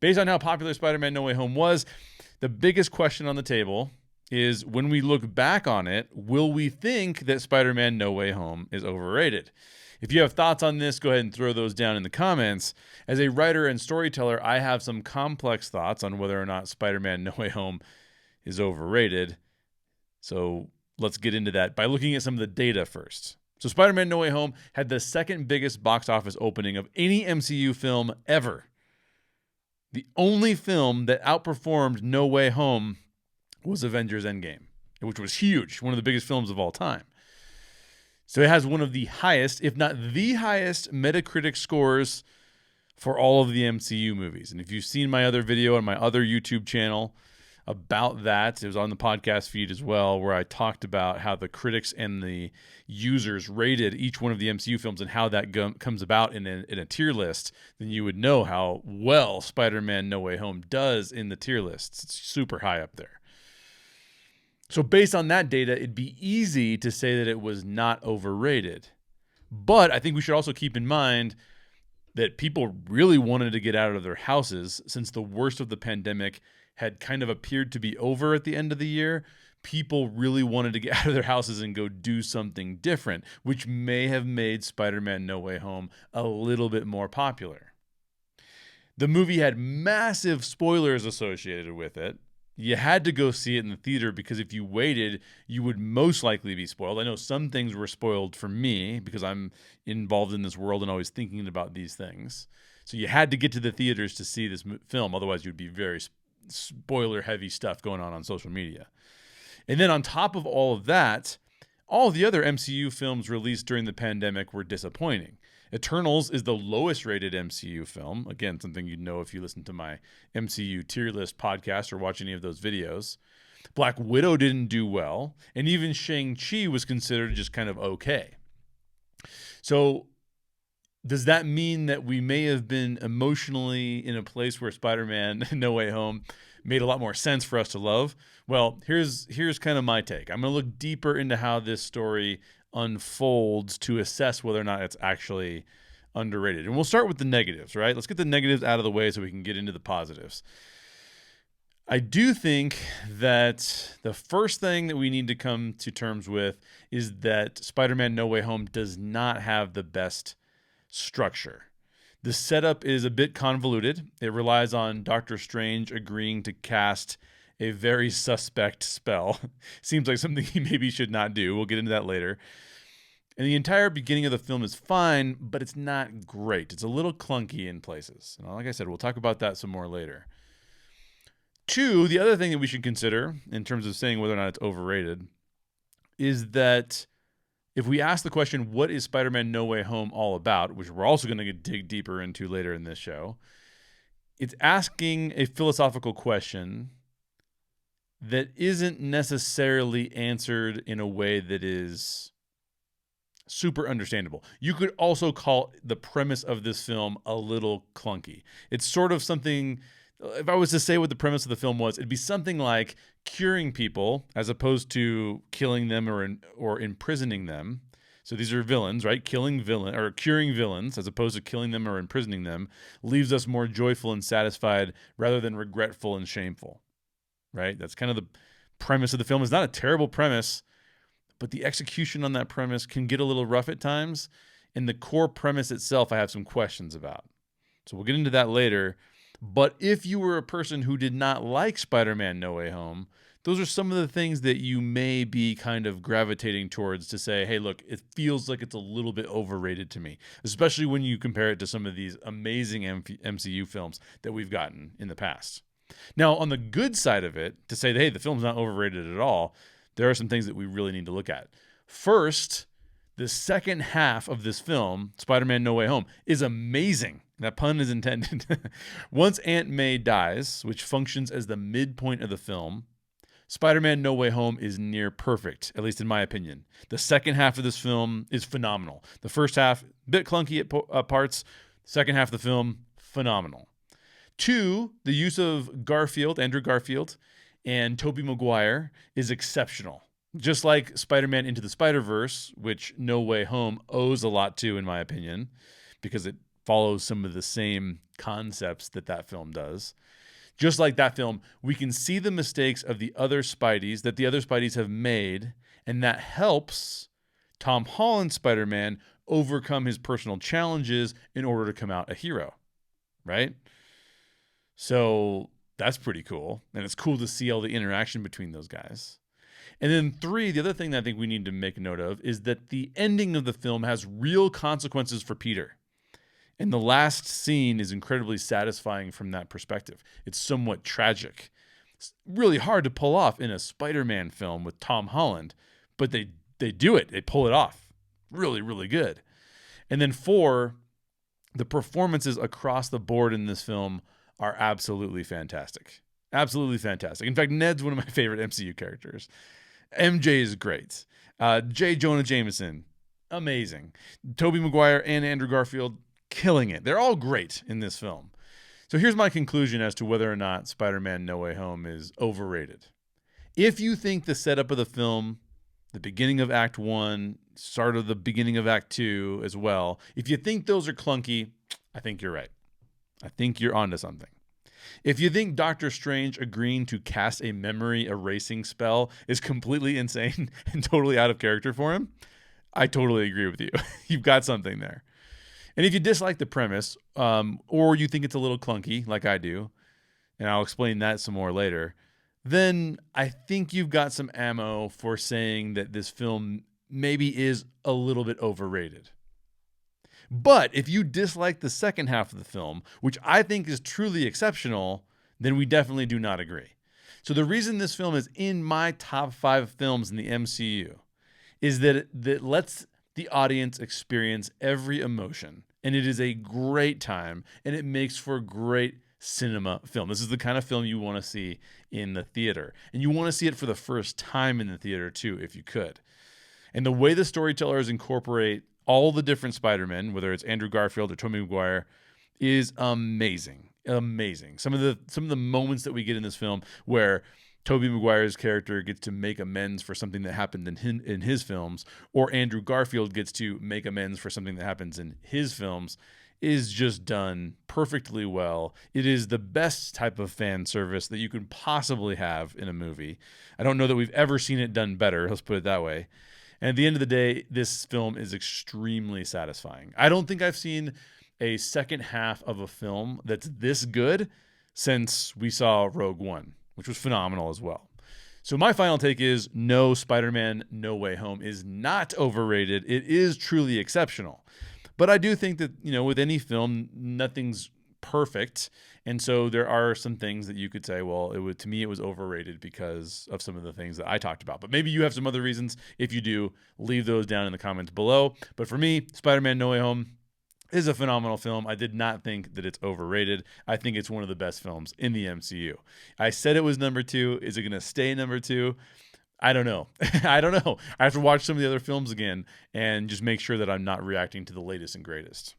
Based on how popular Spider-Man No Way Home was, the biggest question on the table is, when we look back on it, will we think that Spider-Man No Way Home is overrated? If you have thoughts on this, go ahead and throw those down in the comments. As a writer and storyteller, I have some complex thoughts on whether or not Spider-Man No Way Home is overrated. So let's get into that by looking at some of the data first. So Spider-Man No Way Home had the second biggest box office opening of any MCU film ever. The only film that outperformed No Way Home was Avengers Endgame, which was huge, one of the biggest films of all time. So it has one of the highest, if not the highest, Metacritic scores for all of the MCU movies. And if you've seen my other video on my other YouTube channel about that, it was on the podcast feed as well, where I talked about how the critics and the users rated each one of the MCU films and how that comes about in a tier list, then you would know how well Spider-Man No Way Home does in the tier lists. It's super high up there. So based on that data, it'd be easy to say that it was not overrated. But I think we should also keep in mind that people really wanted to get out of their houses since the worst of the pandemic had kind of appeared to be over at the end of the year. People really wanted to get out of their houses and go do something different, which may have made Spider-Man No Way Home a little bit more popular. The movie had massive spoilers associated with it. You had to go see it in the theater because if you waited, you would most likely be spoiled. I know some things were spoiled for me because I'm involved in this world and always thinking about these things. So you had to get to the theaters to see this film. Otherwise, you'd be very spoiler-heavy stuff going on social media. And then on top of all of that, all of the other MCU films released during the pandemic were disappointing. Eternals is the lowest rated MCU film. Again, something you'd know if you listen to my MCU tier list podcast or watch any of those videos. Black Widow didn't do well, and even Shang-Chi was considered just kind of okay. So does that mean that we may have been emotionally in a place where Spider-Man No Way Home made a lot more sense for us to love? Well, here's kind of my take. I'm going to look deeper into how this story unfolds to assess whether or not it's actually underrated. And we'll start with the negatives, right? Let's get the negatives out of the way so we can get into the positives. I do think that the first thing that we need to come to terms with is that Spider-Man No Way Home does not have the best structure. The setup is a bit convoluted. It relies on Doctor Strange agreeing to cast a very suspect spell. Seems like something he maybe should not do. We'll get into that later. And the entire beginning of the film is fine, but it's not great. It's a little clunky in places. And like I said, we'll talk about that some more later. Two, the other thing that we should consider in terms of saying whether or not it's overrated is that if we ask the question, what is Spider-Man No Way Home all about, which we're also going to dig deeper into later in this show, it's asking a philosophical question that isn't necessarily answered in a way that is super understandable. You could also call the premise of this film a little clunky. It's sort of something, if I was to say what the premise of the film was, it'd be something like curing people as opposed to killing them or imprisoning them. So these are villains, right? Curing villains as opposed to killing them or imprisoning them leaves us more joyful and satisfied rather than regretful and shameful. Right? That's kind of the premise of the film. It's not a terrible premise, but the execution on that premise can get a little rough at times. And the core premise itself, I have some questions about. So we'll get into that later. But if you were a person who did not like Spider-Man No Way Home, those are some of the things that you may be kind of gravitating towards to say, hey, look, it feels like it's a little bit overrated to me, especially when you compare it to some of these amazing MCU films that we've gotten in the past. Now, on the good side of it, to say, hey, the film's not overrated at all, there are some things that we really need to look at. First, the second half of this film, Spider-Man No Way Home, is amazing. That pun is intended. Once Aunt May dies, which functions as the midpoint of the film, Spider-Man No Way Home is near perfect, at least in my opinion. The second half of this film is phenomenal. The first half, a bit clunky at parts. Second half of the film, phenomenal. Two, the use of Andrew Garfield, and Tobey Maguire is exceptional. Just like Spider-Man Into the Spider-Verse, which No Way Home owes a lot to, in my opinion, because it follows some of the same concepts that film does. Just like that film, we can see the mistakes of the other Spideys that the other Spideys have made, and that helps Tom Holland's Spider-Man overcome his personal challenges in order to come out a hero, right? So that's pretty cool, and it's cool to see all the interaction between those guys. And then 3, the other thing that I think we need to make note of is that the ending of the film has real consequences for Peter. And the last scene is incredibly satisfying from that perspective. It's somewhat tragic. It's really hard to pull off in a Spider-Man film with Tom Holland, but they do it. They pull it off. Really, really good. And then 4, the performances across the board in this film are absolutely fantastic. Absolutely fantastic. In fact, Ned's one of my favorite MCU characters. MJ is great. Jonah Jameson, amazing. Tobey Maguire and Andrew Garfield, killing it. They're all great in this film. So here's my conclusion as to whether or not Spider-Man No Way Home is overrated. If you think the setup of the film, the beginning of Act 1, start of the beginning of Act 2 as well, if you think those are clunky, I think you're right. I think you're onto something. If you think Doctor Strange agreeing to cast a memory erasing spell is completely insane and totally out of character for him, I totally agree with you. You've got something there. And if you dislike the premise, or you think it's a little clunky, like I do, and I'll explain that some more later, then I think you've got some ammo for saying that this film maybe is a little bit overrated. But if you dislike the second half of the film, which I think is truly exceptional, then we definitely do not agree. So the reason this film is in my top 5 films in the MCU is that it lets the audience experience every emotion, and it is a great time, and it makes for a great cinema film. This is the kind of film you want to see in the theater, and you want to see it for the first time in the theater too, if you could. And the way the storytellers incorporate all the different Spider-Men, whether it's Andrew Garfield or Tobey Maguire, is amazing. Amazing. Some of the moments that we get in this film where Tobey Maguire's character gets to make amends for something that happened in his films, or Andrew Garfield gets to make amends for something that happens in his films, is just done perfectly well. It is the best type of fan service that you can possibly have in a movie. I don't know that we've ever seen it done better, let's put it that way. And at the end of the day, this film is extremely satisfying. I don't think I've seen a second half of a film that's this good since we saw Rogue One, which was phenomenal as well. So my final take is no, Spider-Man No Way Home is not overrated. It is truly exceptional. But I do think that, with any film, nothing's perfect. And so there are some things that you could say, well, to me, it was overrated because of some of the things that I talked about. But maybe you have some other reasons. If you do, leave those down in the comments below. But for me, Spider-Man No Way Home is a phenomenal film. I did not think that it's overrated. I think it's one of the best films in the MCU. I said it was number 2. Is it going to stay number 2? I don't know. I don't know. I have to watch some of the other films again and just make sure that I'm not reacting to the latest and greatest.